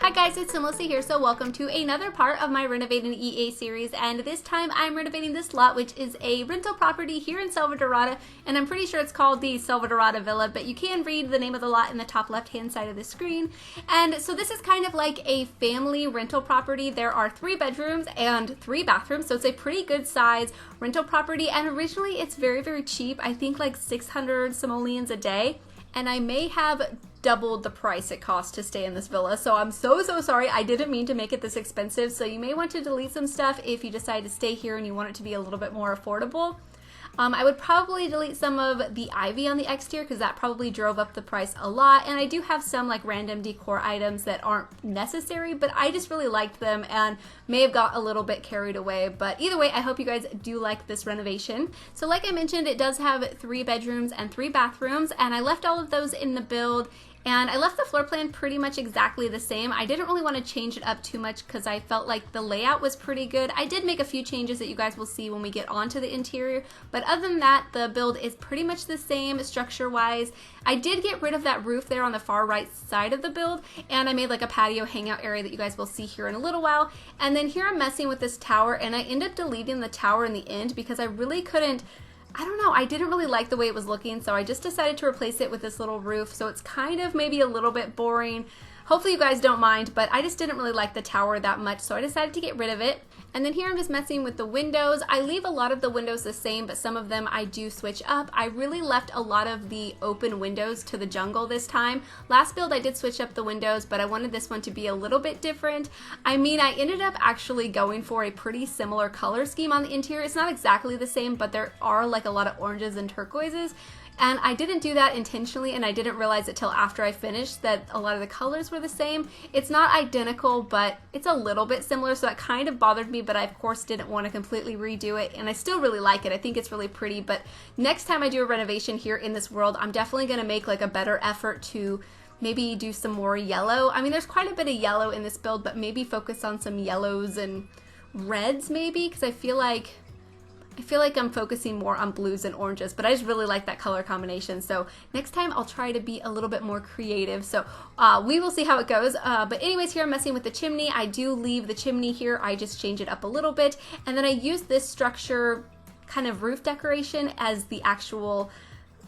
Hi guys, it's SimLicy here, so welcome to another part of my Renovating EA series, and this time I'm renovating this lot, which is a rental property here in Selvadorada, and I'm pretty sure it's called the Selvadorada Villa, but you can read the name of the lot in the top left-hand side of the screen. And so this is kind of like a family rental property. There are 3 bedrooms and 3 bathrooms, so it's a pretty good size rental property, and originally it's very, very cheap. I think like 600 simoleons a day, and I may have doubled the price it costs to stay in this villa. So I'm so sorry. I didn't mean to make it this expensive. So you may want to delete some stuff if you decide to stay here and you want it to be a little bit more affordable. I would probably delete some of the ivy on the exterior because that probably drove up the price a lot. And I do have some like random decor items that aren't necessary, but I just really liked them and may have got a little bit carried away. But either way, I hope you guys do like this renovation. So like I mentioned, it does have 3 bedrooms and 3 bathrooms, and I left all of those in the build. And I left the floor plan pretty much exactly the same. I didn't really want to change it up too much because I felt like the layout was pretty good. I did make a few changes that you guys will see when we get onto the interior, but other than that, the build is pretty much the same structure-wise. I did get rid of that roof there on the far right side of the build, and I made like a patio hangout area that you guys will see here in a little while. And then here I'm messing with this tower, and I ended up deleting the tower in the end because I really couldn't, I don't know, I didn't really like the way it was looking, so I just decided to replace it with this little roof. So it's kind of maybe a little bit boring. Hopefully you guys don't mind, but I just didn't really like the tower that much, so I decided to get rid of it. And then here I'm just messing with the windows. I leave a lot of the windows the same, but some of them I do switch up. I really left a lot of the open windows to the jungle this time. Last build I did switch up the windows, but I wanted this one to be a little bit different. I mean, I ended up actually going for a pretty similar color scheme on the interior. It's not exactly the same, but there are like a lot of oranges and turquoises. And I didn't do that intentionally, and I didn't realize it till after I finished that a lot of the colors were the same. It's not identical, but it's a little bit similar, so that kind of bothered me, but I of course didn't want to completely redo it, and I still really like it. I think it's really pretty, but next time I do a renovation here in this world, I'm definitely going to make like a better effort to maybe do some more yellow. I mean, there's quite a bit of yellow in this build, but maybe focus on some yellows and reds maybe, because I feel like I'm focusing more on blues and oranges, but I just really like that color combination. So next time I'll try to be a little bit more creative. So we will see how it goes. But anyways, here I'm messing with the chimney. I do leave the chimney here. I just change it up a little bit. And then I use this structure kind of roof decoration as the actual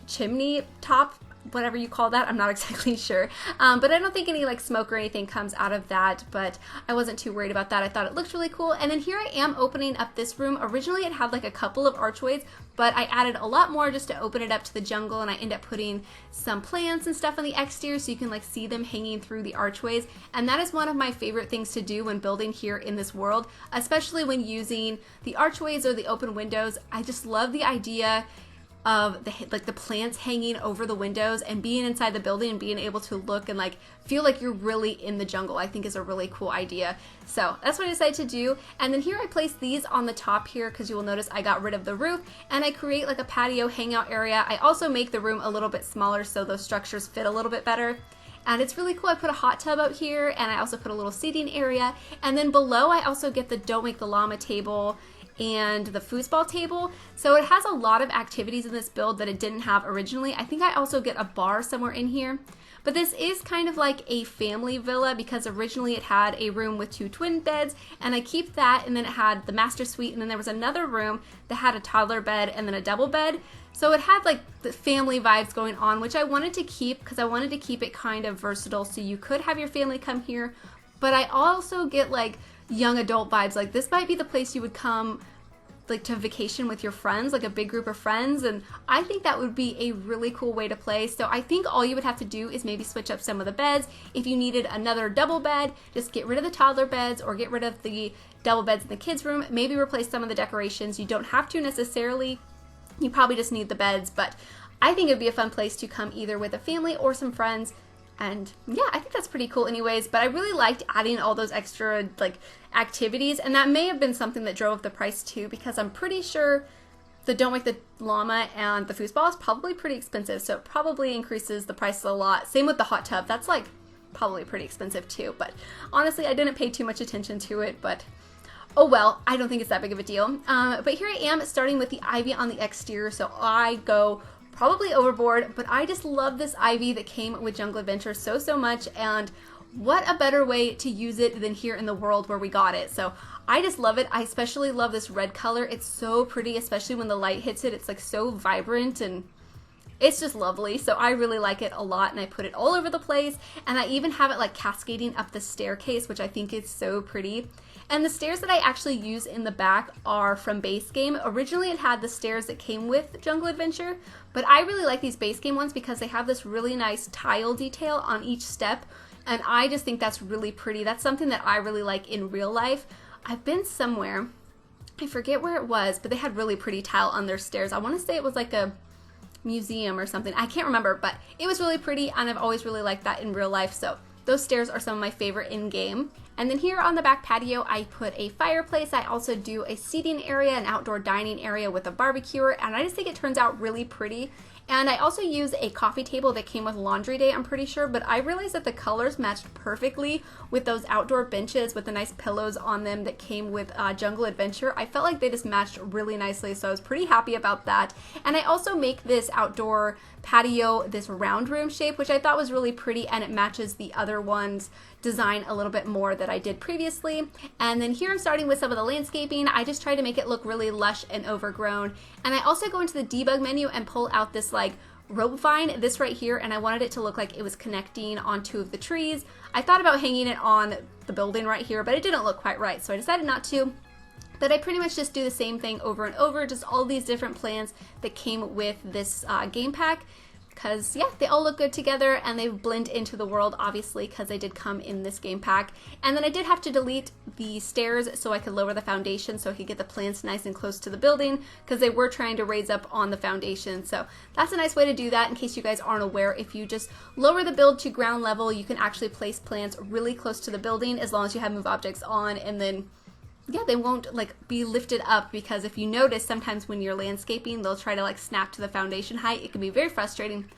chimney top, whatever you call that. I'm not exactly sure. But I don't think any like smoke or anything comes out of that, but I wasn't too worried about that. I thought it looked really cool. And then here I am opening up this room. Originally it had like a couple of archways, but I added a lot more just to open it up to the jungle, and I end up putting some plants and stuff on the exterior so you can like see them hanging through the archways. And that is one of my favorite things to do when building here in this world, especially when using the archways or the open windows. I just love the idea of the plants hanging over the windows and being inside the building and being able to look and like feel like you're really in the jungle. I think is a really cool idea. So that's what I decided to do. And then here I place these on the top here because you will notice I got rid of the roof, and I create like a patio hangout area. I also make the room a little bit smaller so those structures fit a little bit better. And it's really cool. I put a hot tub out here, and I also put a little seating area. And then below I also get the Don't Make the Llama table and the foosball table. So it has a lot of activities in this build that it didn't have originally. I think I also get a bar somewhere in here. But this is kind of like a family villa because originally it had a room with 2 twin beds, and I keep that, and then it had the master suite, and then there was another room that had a toddler bed and then a double bed. So it had like the family vibes going on, which I wanted to keep because I wanted to keep it kind of versatile so you could have your family come here. But I also get like young adult vibes. Like this might be the place you would come like to vacation with your friends, like a big group of friends, and I think that would be a really cool way to play. So I think all you would have to do is maybe switch up some of the beds. If you needed another double bed, just get rid of the toddler beds or get rid of the double beds in the kids room, maybe replace some of the decorations. You don't have to necessarily, you probably just need the beds, but I think it would be a fun place to come either with a family or some friends. And yeah, I think that's pretty cool anyways, but I really liked adding all those extra like activities, and that may have been something that drove up the price too, because I'm pretty sure the Don't Make the Llama and the foosball is probably pretty expensive, so it probably increases the price a lot. Same with the hot tub, that's like probably pretty expensive too, but honestly I didn't pay too much attention to it, but oh well, I don't think it's that big of a deal. But here I am starting with the ivy on the exterior, so I go probably overboard, but I just love this ivy that came with Jungle Adventure so much, and what a better way to use it than here in the world where we got it. So I just love it. I especially love this red color. It's so pretty, especially when the light hits it. It's like so vibrant and it's just lovely. So I really like it a lot, and I put it all over the place, and I even have it like cascading up the staircase, which I think is so pretty. And the stairs that I actually use in the back are from base game. Originally it had the stairs that came with Jungle Adventure, but I really like these base game ones because they have this really nice tile detail on each step, and I just think that's really pretty. That's something that I really like in real life. I've been somewhere, I forget where it was, but they had really pretty tile on their stairs. I want to say it was like a museum or something. I can't remember, but it was really pretty, and I've always really liked that in real life. So those stairs are some of my favorite in game. And then here on the back patio, I put a fireplace. I also do a seating area, an outdoor dining area with a barbecuer, and I just think it turns out really pretty. And I also use a coffee table that came with laundry day, I'm pretty sure, but I realized that the colors matched perfectly with those outdoor benches with the nice pillows on them that came with Jungle Adventure. I felt like they just matched really nicely, so I was pretty happy about that. And I also make this outdoor patio this round room shape, which I thought was really pretty, and it matches the other one's design a little bit more that I did previously. And then here I'm starting with some of the landscaping. I just try to make it look really lush and overgrown. And I also go into the debug menu and pull out this like rope vine, this right here, and I wanted it to look like it was connecting on two of the trees. I thought about hanging it on the building right here, but it didn't look quite right, so I decided not to. But I pretty much just do the same thing over and over, just all these different plans that came with this game pack. Because, yeah, they all look good together, and they blend into the world, obviously, because they did come in this game pack. And then I did have to delete the stairs so I could lower the foundation so I could get the plants nice and close to the building, because they were trying to raise up on the foundation. So that's a nice way to do that, in case you guys aren't aware. If you just lower the build to ground level, you can actually place plants really close to the building as long as you have move objects on, and then yeah, they won't like be lifted up, because if you notice, sometimes when you're landscaping, they'll try to like snap to the foundation height. It can be very frustrating.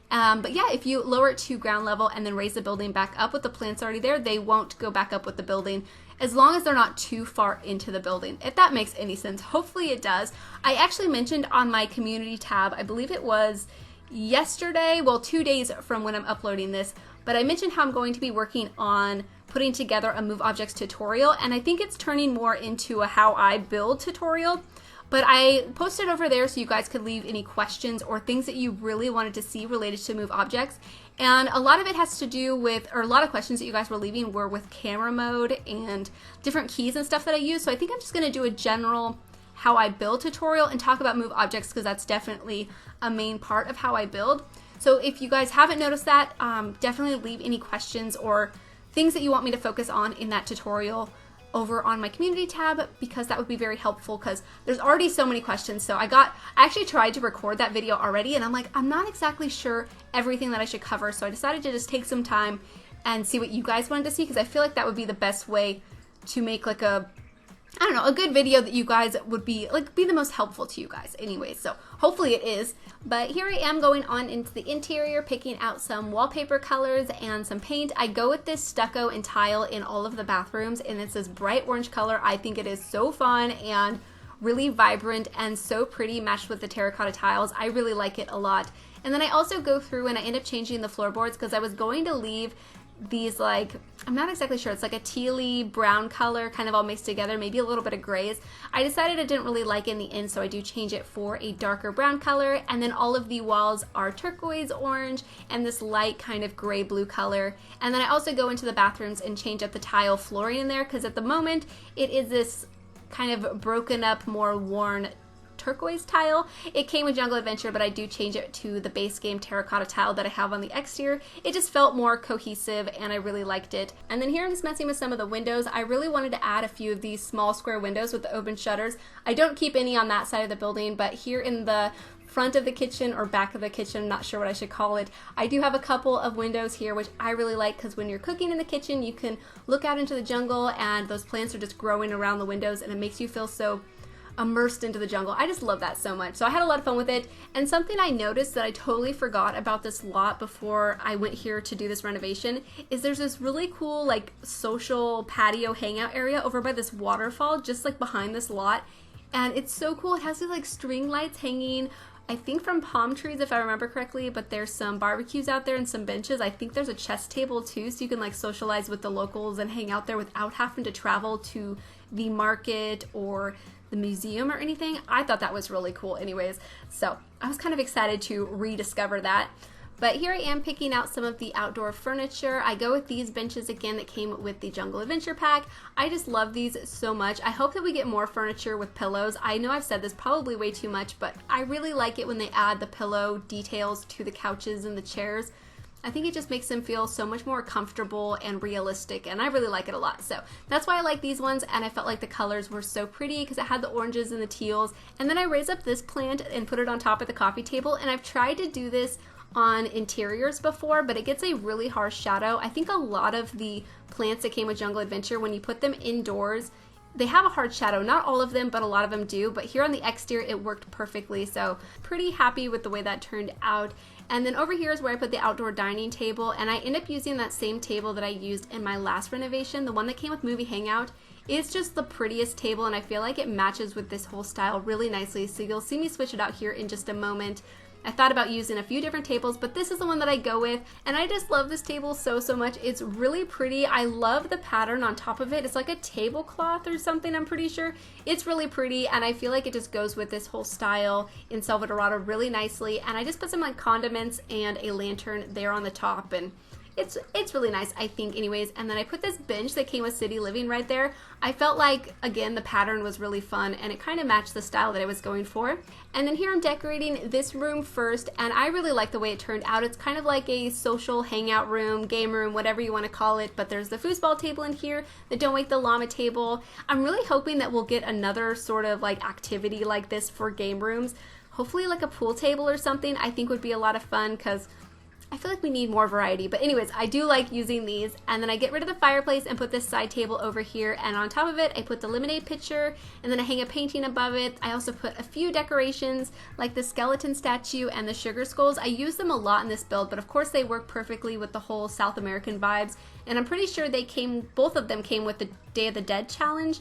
But yeah, if you lower it to ground level and then raise the building back up with the plants already there, they won't go back up with the building as long as they're not too far into the building, if that makes any sense. Hopefully it does. I actually mentioned on my community tab, I believe it was yesterday, well, 2 days from when I'm uploading this, but I mentioned how I'm going to be working on putting together a move objects tutorial, and I think it's turning more into a how I build tutorial. But I posted over there so you guys could leave any questions or things that you really wanted to see related to move objects. And a lot of it has to do with, or a lot of questions that you guys were leaving were with camera mode and different keys and stuff that I use. So I think I'm just going to do a general how I build tutorial and talk about move objects, because that's definitely a main part of how I build. So if you guys haven't noticed that, definitely leave any questions or things that you want me to focus on in that tutorial over on my community tab, because that would be very helpful, because there's already so many questions. So I actually tried to record that video already, and I'm like, I'm not exactly sure everything that I should cover, so I decided to just take some time and see what you guys wanted to see, because I feel like that would be the best way to make like a, I don't know, a good video that you guys would be the most helpful to you guys anyways. So hopefully it is. But here I am going on into the interior, picking out some wallpaper colors and some paint. I go with this stucco and tile in all of the bathrooms, and it's this bright orange color. I think it is so fun and really vibrant and so pretty, matched with the terracotta tiles. I really like it a lot. And then I also go through and I end up changing the floorboards, because I was going to leave these, like, I'm not exactly sure, it's like a tealy brown color kind of all mixed together, maybe a little bit of grays. I decided I didn't really like in the end, so I do change it for a darker brown color. And then all of the walls are turquoise orange and this light kind of gray blue color. And then I also go into the bathrooms and change up the tile flooring in there, because at the moment it is this kind of broken up, more worn turquoise tile. It came with Jungle Adventure, but I do change it to the base game terracotta tile that I have on the exterior. It just felt more cohesive, and I really liked it. And then here I'm just messing with some of the windows. I really wanted to add a few of these small square windows with the open shutters. I don't keep any on that side of the building, but here in the front of the kitchen, or back of the kitchen, I'm not sure what I should call it, I do have a couple of windows here, which I really like, because when you're cooking in the kitchen, you can look out into the jungle and those plants are just growing around the windows, and it makes you feel so immersed into the jungle. I just love that so much. So I had a lot of fun with it. And something I noticed that I totally forgot about this lot before I went here to do this renovation is there's this really cool like social patio hangout area over by this waterfall, just like behind this lot. And it's so cool. It has these like string lights hanging I think from palm trees if I remember correctly, but there's some barbecues out there and some benches. I think there's a chess table too, so you can like socialize with the locals and hang out there without having to travel to the market or the museum or anything. I thought that was really cool anyways, so I was kind of excited to rediscover that. But here I am picking out some of the outdoor furniture. I go with these benches again that came with the Jungle Adventure pack. I just love these so much. I hope that we get more furniture with pillows. I know I've said this probably way too much, but I really like it when they add the pillow details to the couches and the chairs. I think it just makes them feel so much more comfortable and realistic, and I really like it a lot. So that's why I like these ones, and I felt like the colors were so pretty because it had the oranges and the teals. And then I raised up this plant and put it on top of the coffee table, and I've tried to do this on interiors before, but it gets a really harsh shadow. I think a lot of the plants that came with Jungle Adventure, when you put them indoors, they have a hard shadow. Not all of them, but a lot of them do. But here on the exterior, it worked perfectly. So pretty happy with the way that turned out. And then over here is where I put the outdoor dining table, and I end up using that same table that I used in my last renovation, the one that came with Movie Hangout. It's just the prettiest table, and I feel like it matches with this whole style really nicely. So you'll see me switch it out here in just a moment. I thought about using a few different tables, but this is the one that I go with, and I just love this table so much. It's really pretty. I love the pattern on top of it. It's like a tablecloth or something, I'm pretty sure. It's really pretty, and I feel like it just goes with this whole style in Selvadorada really nicely. And I just put some like condiments and a lantern there on the top, and it's really nice, I think, anyways. And then I put this bench that came with City Living right there. I felt like, again, the pattern was really fun, and it kind of matched the style that I was going for. And then here I'm decorating this room first, and I really like the way it turned out. It's kind of like a social hangout room, game room, whatever you want to call it, but there's the foosball table in here, the Don't Wake the Llama table. I'm really hoping that we'll get another sort of like activity like this for game rooms. Hopefully like a pool table or something I think would be a lot of fun, because I feel like we need more variety. But anyways, I do like using these. And then I get rid of the fireplace and put this side table over here, and on top of it I put the lemonade pitcher, and then I hang a painting above it. I also put a few decorations like the skeleton statue and the sugar skulls. I use them a lot in this build, but of course they work perfectly with the whole South American vibes, and I'm pretty sure both of them came with the Day of the Dead challenge.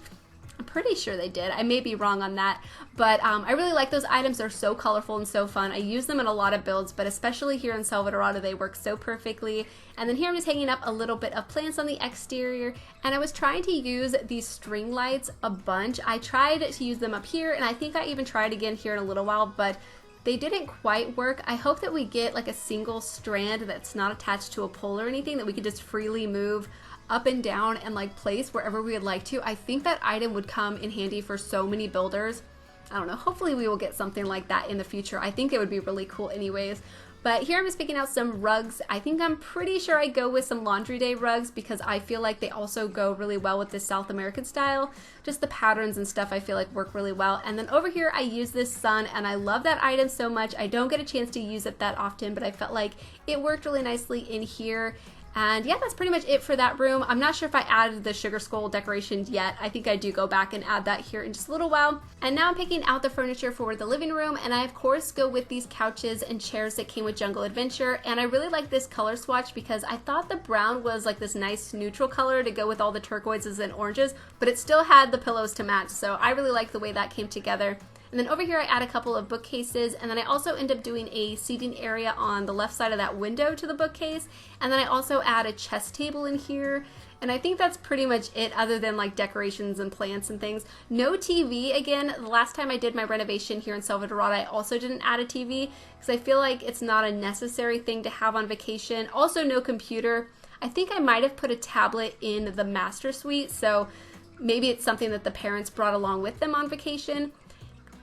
I'm pretty sure they did. I may be wrong on that, but I really like those items. They're so colorful and so fun. I use them in a lot of builds, but especially here in Selvadorada, they work so perfectly. And then here I'm just hanging up a little bit of plants on the exterior, and I was trying to use these string lights a bunch. I tried to use them up here, and I think I even tried again here in a little while, but they didn't quite work. I hope that we get like a single strand that's not attached to a pole or anything, that we could just freely move up and down and like place wherever we would like to. I think that item would come in handy for so many builders. I don't know, hopefully we will get something like that in the future. I think it would be really cool anyways. But here I'm just picking out some rugs. I'm pretty sure I go with some laundry day rugs, because I feel like they also go really well with this South American style. Just the patterns and stuff I feel like work really well. And then over here I use this sun, and I love that item so much. I don't get a chance to use it that often, but I felt like it worked really nicely in here. And yeah, that's pretty much it for that room. I'm not sure if I added the sugar skull decorations yet. I think I do go back and add that here in just a little while. And now I'm picking out the furniture for the living room, and I of course go with these couches and chairs that came with Jungle Adventure. And I really like this color swatch because I thought the brown was like this nice neutral color to go with all the turquoises and oranges, but it still had the pillows to match. So I really like the way that came together. And then over here I add a couple of bookcases, and then I also end up doing a seating area on the left side of that window to the bookcase. And then I also add a chess table in here. And I think that's pretty much it, other than like decorations and plants and things. No TV again. The last time I did my renovation here in Selvadorada, I also didn't add a TV because I feel like it's not a necessary thing to have on vacation. Also no computer. I think I might have put a tablet in the master suite, so maybe it's something that the parents brought along with them on vacation.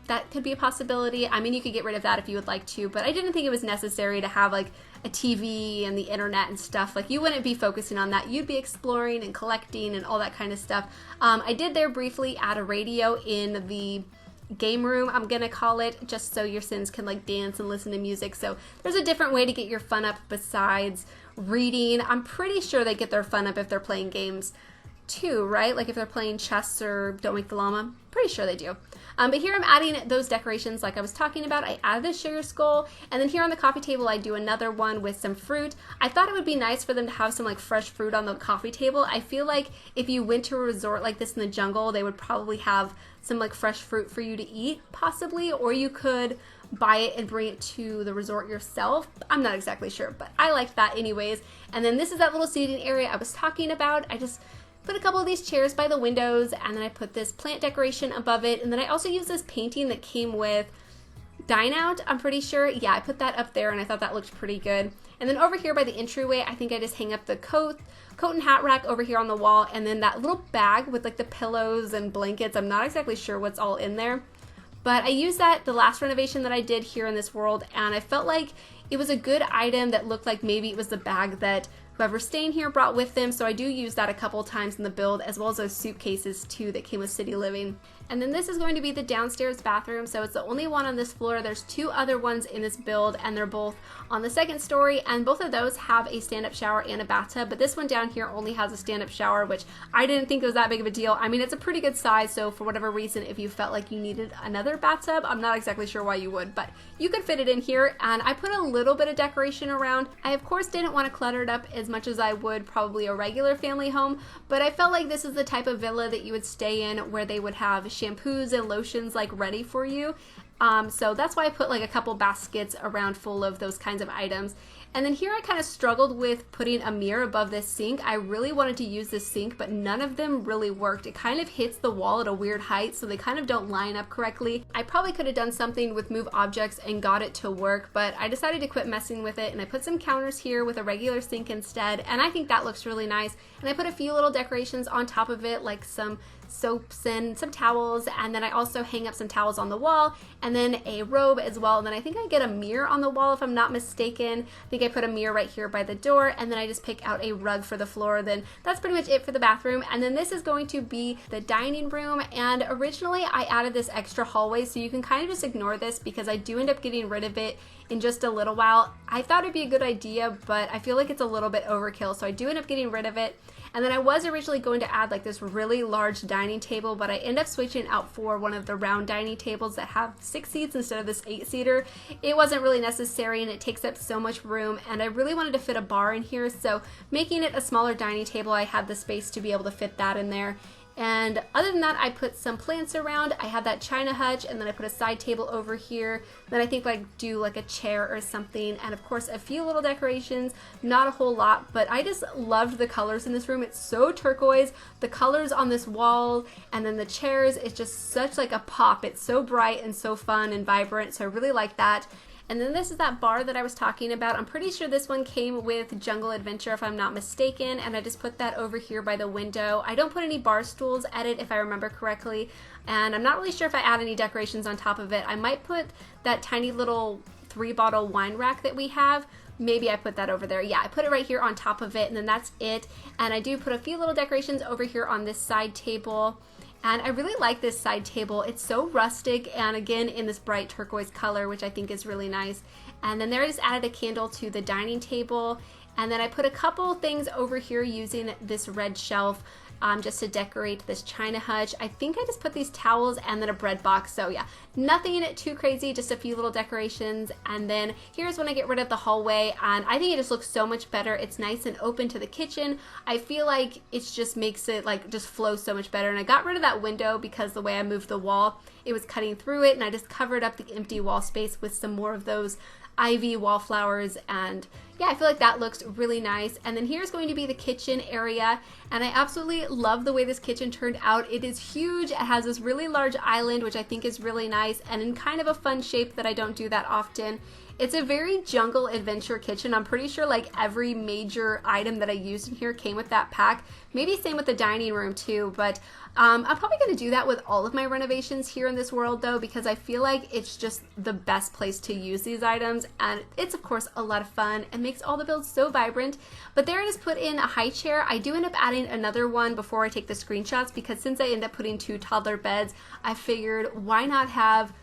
That could be a possibility. I mean, you could get rid of that if you would like to, but I didn't think it was necessary to have like a TV and the internet and stuff. Like, you wouldn't be focusing on that. You'd be exploring and collecting and all that kind of stuff. I did there briefly add a radio in the game room, I'm gonna call it, just so your Sims can like dance and listen to music. So there's a different way to get your fun up besides reading. I'm pretty sure they get their fun up if they're playing games too, right? Like if they're playing chess or Don't Wake the Llama. Pretty sure they do. But here I'm adding those decorations like I was talking about. I added the sugar skull, and then here on the coffee table I do another one with some fruit. I thought it would be nice for them to have some like fresh fruit on the coffee table. I feel like if you went to a resort like this in the jungle, they would probably have some like fresh fruit for you to eat, possibly, or you could buy it and bring it to the resort yourself. I'm not exactly sure, but I liked that anyways. And then this is that little seating area I was talking about. I just put a couple of these chairs by the windows, and then I put this plant decoration above it, and then I also used this painting that came with Dine Out, I'm pretty sure. Yeah, I put that up there, and I thought that looked pretty good. And then over here by the entryway, I think I just hang up the coat and hat rack over here on the wall, and then that little bag with like the pillows and blankets. I'm not exactly sure what's all in there, but I used that the last renovation that I did here in this world, and I felt like it was a good item that looked like maybe it was the bag that whoever's staying here brought with them. So I do use that a couple times in the build, as well as those suitcases too that came with City Living. And then this is going to be the downstairs bathroom, so it's the only one on this floor. There's two other ones in this build, and they're both on the second story, and both of those have a stand-up shower and a bathtub, but this one down here only has a stand-up shower, which I didn't think was that big of a deal. I mean, it's a pretty good size, so for whatever reason, if you felt like you needed another bathtub, I'm not exactly sure why you would, but you could fit it in here. And I put a little bit of decoration around. I of course didn't want to clutter it up as much as I would probably a regular family home, but I felt like this is the type of villa that you would stay in where they would have shampoos and lotions like ready for you. So that's why I put like a couple baskets around full of those kinds of items. And then here I kind of struggled with putting a mirror above this sink. I really wanted to use this sink, but none of them really worked. It kind of hits the wall at a weird height, so they kind of don't line up correctly. I probably could have done something with Move Objects and got it to work, but I decided to quit messing with it, and I put some counters here with a regular sink instead, and I think that looks really nice. And I put a few little decorations on top of it, like some soaps and some towels, and then I also hang up some towels on the wall, and then a robe as well. And then I think I get a mirror on the wall if I'm not mistaken. I think I put a mirror right here by the door, and then I just pick out a rug for the floor. Then that's pretty much it for the bathroom. And then this is going to be the dining room, and originally I added this extra hallway, so you can kind of just ignore this because I do end up getting rid of it in just a little while. I thought it'd be a good idea, but I feel like it's a little bit overkill, so I do end up getting rid of it. And then I was originally going to add like this really large dining table, but I end up switching out for one of the round dining tables that have 6 seats instead of this 8-seater. It wasn't really necessary, and it takes up so much room, and I really wanted to fit a bar in here, so making it a smaller dining table, I had the space to be able to fit that in there. And other than that, I put some plants around. I have that china hutch, and then I put a side table over here. Then I think like do like a chair or something, and of course a few little decorations, not a whole lot, but I just loved the colors in this room. It's so turquoise, the colors on this wall, and then the chairs, it's just such like a pop. It's so bright and so fun and vibrant, so I really like that. And then this is that bar that I was talking about. I'm pretty sure this one came with Jungle Adventure if I'm not mistaken, and I just put that over here by the window. I don't put any bar stools at it if I remember correctly, and I'm not really sure if I add any decorations on top of it. I might put that tiny little 3-bottle wine rack that we have. Maybe I put that over there. Yeah, I put it right here on top of it, and then that's it. And I do put a few little decorations over here on this side table. And I really like this side table. It's so rustic, and again in this bright turquoise color, which I think is really nice. And then there I just added a candle to the dining table, and then I put a couple things over here using this red shelf just to decorate this china hutch. I think I just put these towels and then a bread box. So yeah, nothing too crazy, just a few little decorations. And then here's when I get rid of the hallway, and I think it just looks so much better. It's nice and open to the kitchen. I feel like it just makes it like just flow so much better. And I got rid of that window because the way I moved the wall, it was cutting through it, and I just covered up the empty wall space with some more of those ivy wallflowers, and yeah, I feel like that looks really nice. And then here's going to be the kitchen area, and I absolutely love the way this kitchen turned out. It is huge. It has this really large island, which I think is really nice and in kind of a fun shape that I don't do that often. It's a very jungle adventure kitchen. I'm pretty sure like every major item that I used in here came with that pack. Maybe same with the dining room too, but I'm probably going to do that with all of my renovations here in this world though, because I feel like it's just the best place to use these items, and it's of course a lot of fun and makes all the builds so vibrant. But there I just put in a high chair. I do end up adding another one before I take the screenshots, because since I end up putting 2 toddler beds, I figured why not have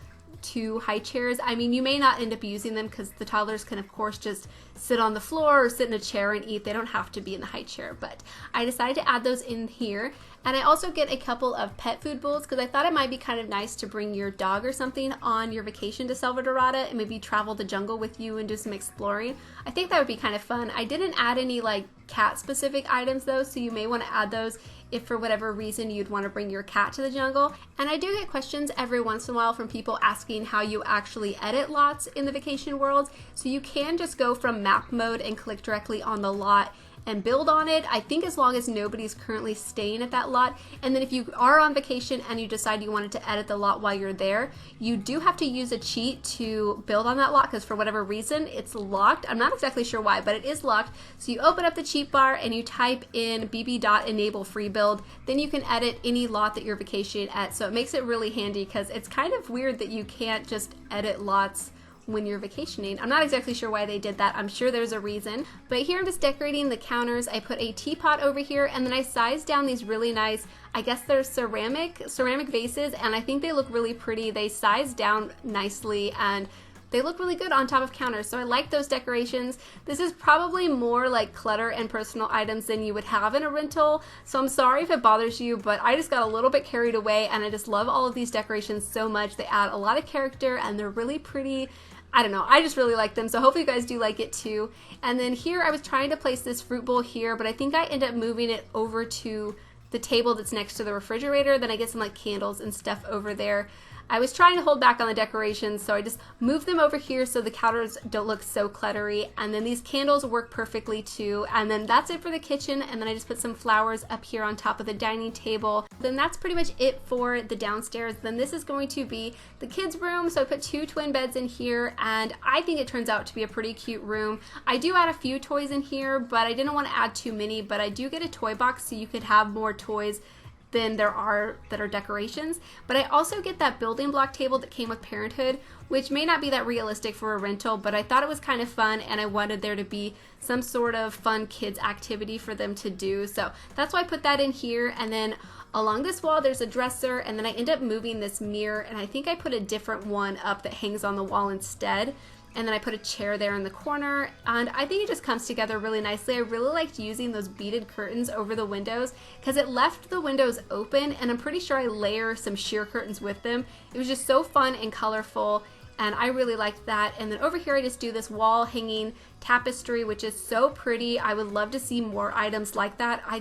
2 high chairs. I mean, you may not end up using them because the toddlers can of course just sit on the floor or sit in a chair and eat. They don't have to be in the high chair, but I decided to add those in here. And I also get a couple of pet food bowls because I thought it might be kind of nice to bring your dog or something on your vacation to Selvadorada and maybe travel the jungle with you and do some exploring. I think that would be kind of fun. I didn't add any like cat specific items though, so you may want to add those if for whatever reason you'd want to bring your cat to the jungle. And I do get questions every once in a while from people asking how you actually edit lots in the vacation world. So you can just go from map mode and click directly on the lot and build on it, I think, as long as nobody's currently staying at that lot. And then if you are on vacation and you decide you wanted to edit the lot while you're there, you do have to use a cheat to build on that lot, because for whatever reason it's locked. I'm not exactly sure why, but it is locked. So you open up the cheat bar and you type in bb.enable free build, then you can edit any lot that you're vacationing at. So it makes it really handy, because it's kind of weird that you can't just edit lots when you're vacationing. I'm not exactly sure why they did that. I'm sure there's a reason. But here I'm just decorating the counters. I put a teapot over here, and then I sized down these really nice, I guess they're ceramic vases, and I think they look really pretty. They size down nicely and they look really good on top of counters, so I like those decorations. This is probably more like clutter and personal items than you would have in a rental, so I'm sorry if it bothers you, but I just got a little bit carried away, and I just love all of these decorations so much. They add a lot of character and they're really pretty. I don't know, I just really like them, so hopefully you guys do like it too. And then here I was trying to place this fruit bowl here, but I think I end up moving it over to the table that's next to the refrigerator. Then I get some like candles and stuff over there. I was trying to hold back on the decorations, so I just moved them over here so the counters don't look so cluttery. And then these candles work perfectly too. And then that's it for the kitchen. And then I just put some flowers up here on top of the dining table. Then that's pretty much it for the downstairs. Then this is going to be the kids' room. So I put 2 twin beds in here, and I think it turns out to be a pretty cute room. I do add a few toys in here, but I didn't want to add too many. But I do get a toy box so you could have more toys than there are that are decorations. But I also get that building block table that came with Parenthood, which may not be that realistic for a rental, but I thought it was kind of fun, and I wanted there to be some sort of fun kids activity for them to do. So that's why I put that in here. And then along this wall there's a dresser, and then I end up moving this mirror, and I think I put a different one up that hangs on the wall instead. And then I put a chair there in the corner, and I think it just comes together really nicely. I really liked using those beaded curtains over the windows because it left the windows open, and I'm pretty sure I layer some sheer curtains with them. It was just so fun and colorful, and I really liked that. And then over here I just do this wall hanging tapestry, which is so pretty. I would love to see more items like that. I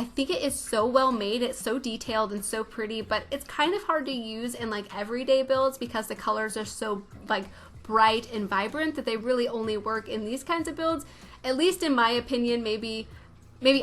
think it is so well made. It's so detailed and so pretty, but it's kind of hard to use in like everyday builds because the colors are so like bright and vibrant that they really only work in these kinds of builds, at least in my opinion. Maybe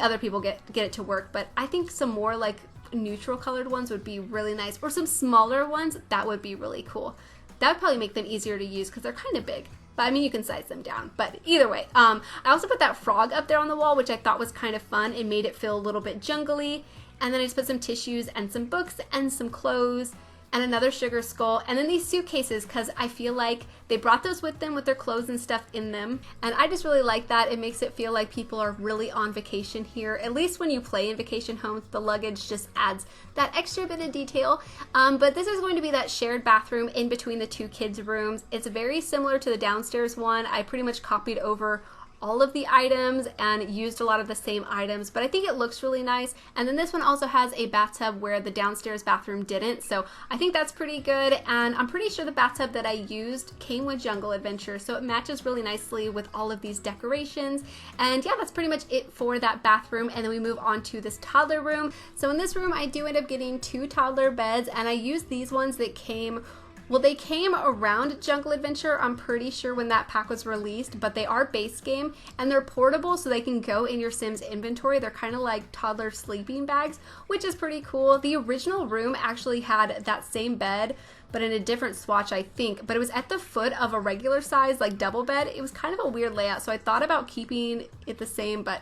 other people get it to work, but I think some more like neutral colored ones would be really nice, or some smaller ones. That would be really cool. That would probably make them easier to use because they're kind of big, but I mean, you can size them down. But either way, I also put that frog up there on the wall, which I thought was kind of fun. It made it feel a little bit jungly. And then I just put some tissues and some books and some clothes and another sugar skull, and then these suitcases, because I feel like they brought those with them with their clothes and stuff in them, and I just really like that. It makes it feel like people are really on vacation here. At least when you play in vacation homes, the luggage just adds that extra bit of detail. But this is going to be that shared bathroom in between the 2 kids' rooms. It's very similar to the downstairs one. I pretty much copied over all of the items and used a lot of the same items, but I think it looks really nice. And then this one also has a bathtub where the downstairs bathroom didn't, so I think that's pretty good. And I'm pretty sure the bathtub that I used came with Jungle Adventure, so it matches really nicely with all of these decorations. And yeah, that's pretty much it for that bathroom. And then we move on to this toddler room. So in this room I do end up getting 2 toddler beds, and I used these ones that came, well, they came around Jungle Adventure, I'm pretty sure, when that pack was released, but they are base game, and they're portable, so they can go in your Sims inventory. They're kind of like toddler sleeping bags, which is pretty cool. The original room actually had that same bed, but in a different swatch, I think, but it was at the foot of a regular size, like double bed. It was kind of a weird layout, so I thought about keeping it the same, but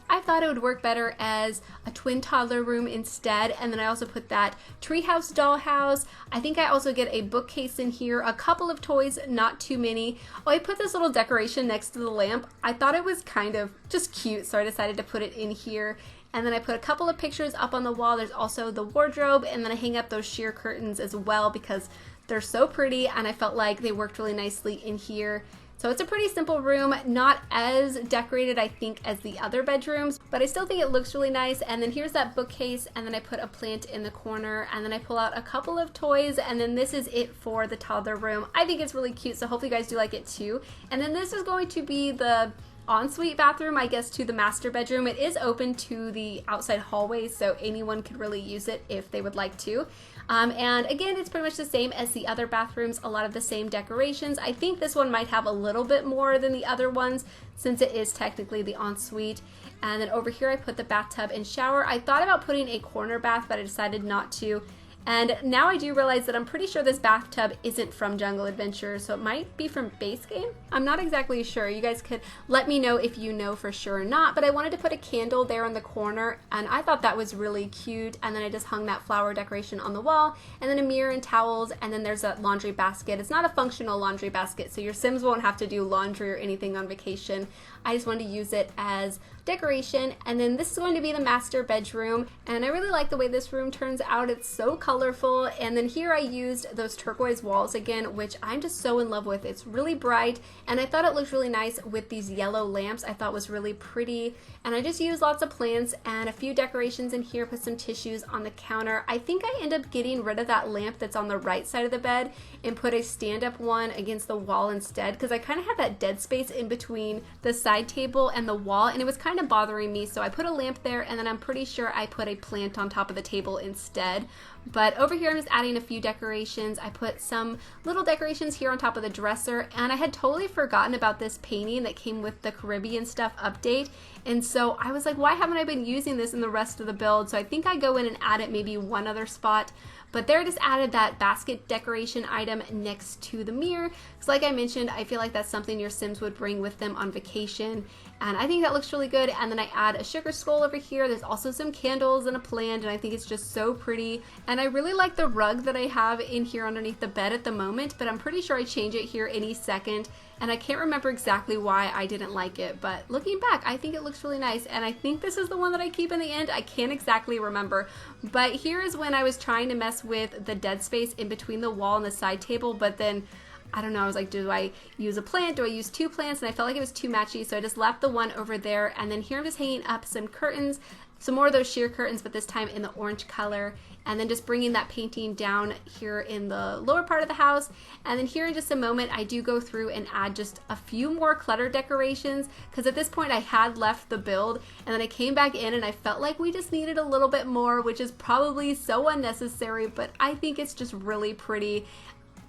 I thought it would work better as a twin toddler room instead. And then I also put that treehouse dollhouse. I think I also get a bookcase in here, a couple of toys, not too many. Oh, I put this little decoration next to the lamp. I thought it was kind of just cute, so I decided to put it in here. And then I put a couple of pictures up on the wall. There's also the wardrobe, and then I hang up those sheer curtains as well because they're so pretty, and I felt like they worked really nicely in here. So it's a pretty simple room, not as decorated, I think, as the other bedrooms, but I still think it looks really nice. And then here's that bookcase, and then I put a plant in the corner, and then I pull out a couple of toys, and then this is it for the toddler room. I think it's really cute, so hopefully you guys do like it too. And then this is going to be the ensuite bathroom, I guess, to the master bedroom. It is open to the outside hallway, so anyone could really use it if they would like to. And again, it's pretty much the same as the other bathrooms, a lot of the same decorations. I think this one might have a little bit more than the other ones since it is technically the ensuite. And then over here I put the bathtub and shower. I thought about putting a corner bath, but I decided not to. And now I do realize that I'm pretty sure this bathtub isn't from Jungle Adventure, so it might be from Base Game. I'm not exactly sure. You guys could let me know if you know for sure or not, but I wanted to put a candle there in the corner, and I thought that was really cute. And then I just hung that flower decoration on the wall, and then a mirror and towels, and then there's a laundry basket. It's not a functional laundry basket, so your Sims won't have to do laundry or anything on vacation. I just wanted to use it as decoration. And then this is going to be the master bedroom, and I really like the way this room turns out. It's so colorful. And then here I used those turquoise walls again, which I'm just so in love with. It's really bright, and I thought it looked really nice with these yellow lamps. I thought was really pretty, and I just used lots of plants and a few decorations in here. Put some tissues on the counter. I think I end up getting rid of that lamp that's on the right side of the bed and put a stand-up one against the wall instead, because I kind of had that dead space in between the side table and the wall, and it was kind of bothering me, so I put a lamp there, and then I'm pretty sure I put a plant on top of the table instead. But over here I'm just adding a few decorations. I put some little decorations here on top of the dresser, and I had totally forgotten about this painting that came with the Caribbean stuff update, and so I was like, why haven't I been using this in the rest of the build? So I think I go in and add it maybe one other spot. But there I just added that basket decoration item next to the mirror, because like I mentioned, I feel like that's something your Sims would bring with them on vacation, and I think that looks really good. And then I add a sugar skull over here. There's also some candles and a plant, and I think it's just so pretty. And I really like the rug that I have in here underneath the bed at the moment, but I'm pretty sure I change it here any second, and I can't remember exactly why I didn't like it, but looking back, I think it looks really nice, and I think this is the one that I keep in the end. I can't exactly remember, but here is when I was trying to mess with the dead space in between the wall and the side table, but then I don't know, I was like, do I use a plant? Do I use two plants? And I felt like it was too matchy, so I just left the one over there. And then here I'm just hanging up some curtains, some more of those sheer curtains, but this time in the orange color. And then just bringing that painting down here in the lower part of the house. And then here in just a moment, I do go through and add just a few more clutter decorations, because at this point I had left the build, and then I came back in and I felt like we just needed a little bit more, which is probably so unnecessary, but I think it's just really pretty.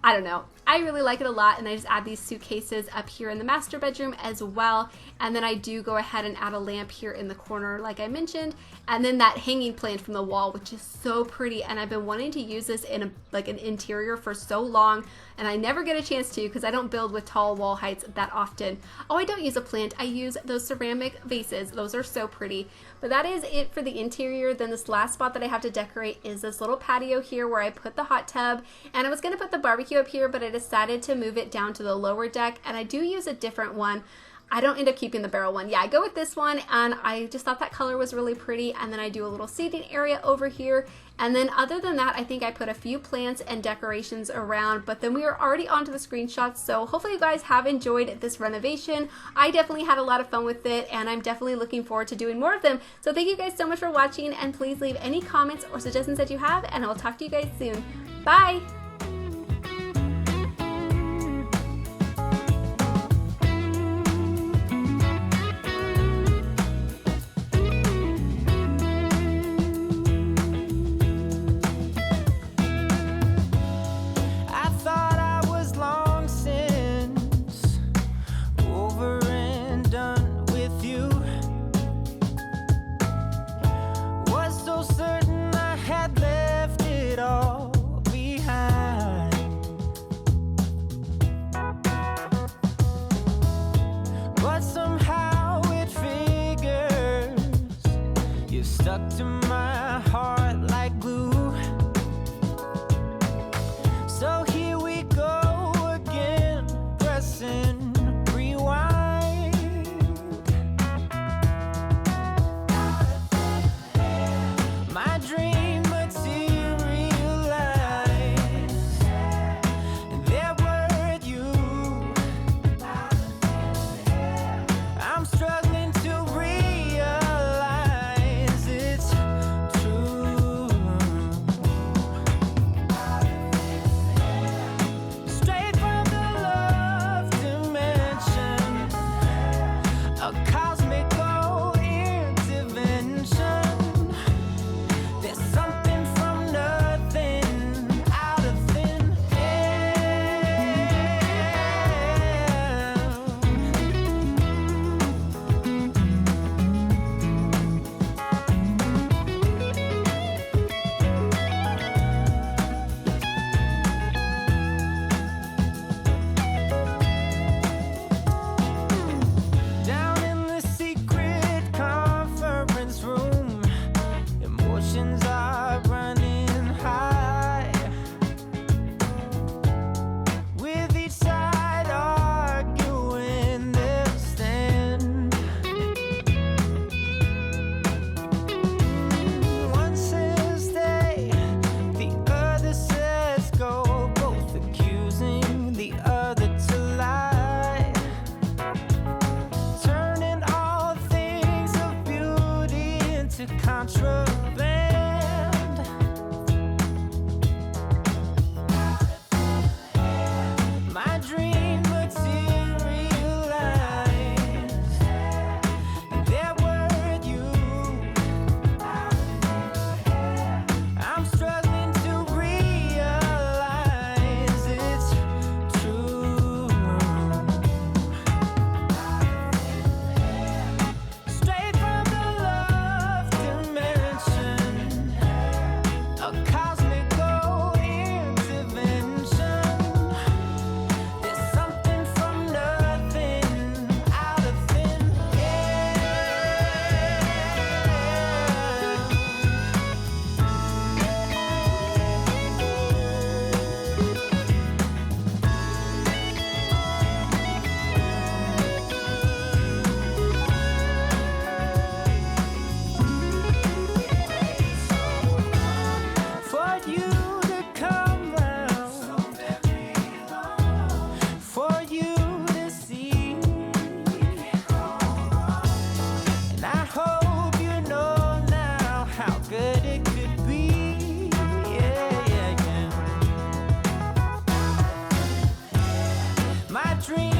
I don't know. I really like it a lot, and I just add these suitcases up here in the master bedroom as well. And then I do go ahead and add a lamp here in the corner like I mentioned, and then that hanging plant from the wall, which is so pretty, and I've been wanting to use this in like an interior for so long, and I never get a chance to because I don't build with tall wall heights that often. Oh, I don't use a plant. I use those ceramic vases. Those are so pretty. But that is it for the interior. Then this last spot that I have to decorate is this little patio here where I put the hot tub, and I was gonna put the barbecue up here, but I decided to move it down to the lower deck, and I do use a different one. I don't end up keeping the barrel one. Yeah, I go with this one, and I just thought that color was really pretty. And then I do a little seating area over here. And then other than that, I think I put a few plants and decorations around, but then we are already onto the screenshots. So hopefully you guys have enjoyed this renovation. I definitely had a lot of fun with it, and I'm definitely looking forward to doing more of them. So thank you guys so much for watching, and please leave any comments or suggestions that you have, and I will talk to you guys soon. Bye! Stuck to my heart like glue. So here we go again, pressing rewind. My dream materialized, and there were you. I'm struggling to realize it's good it could be. Yeah, yeah, yeah. My dream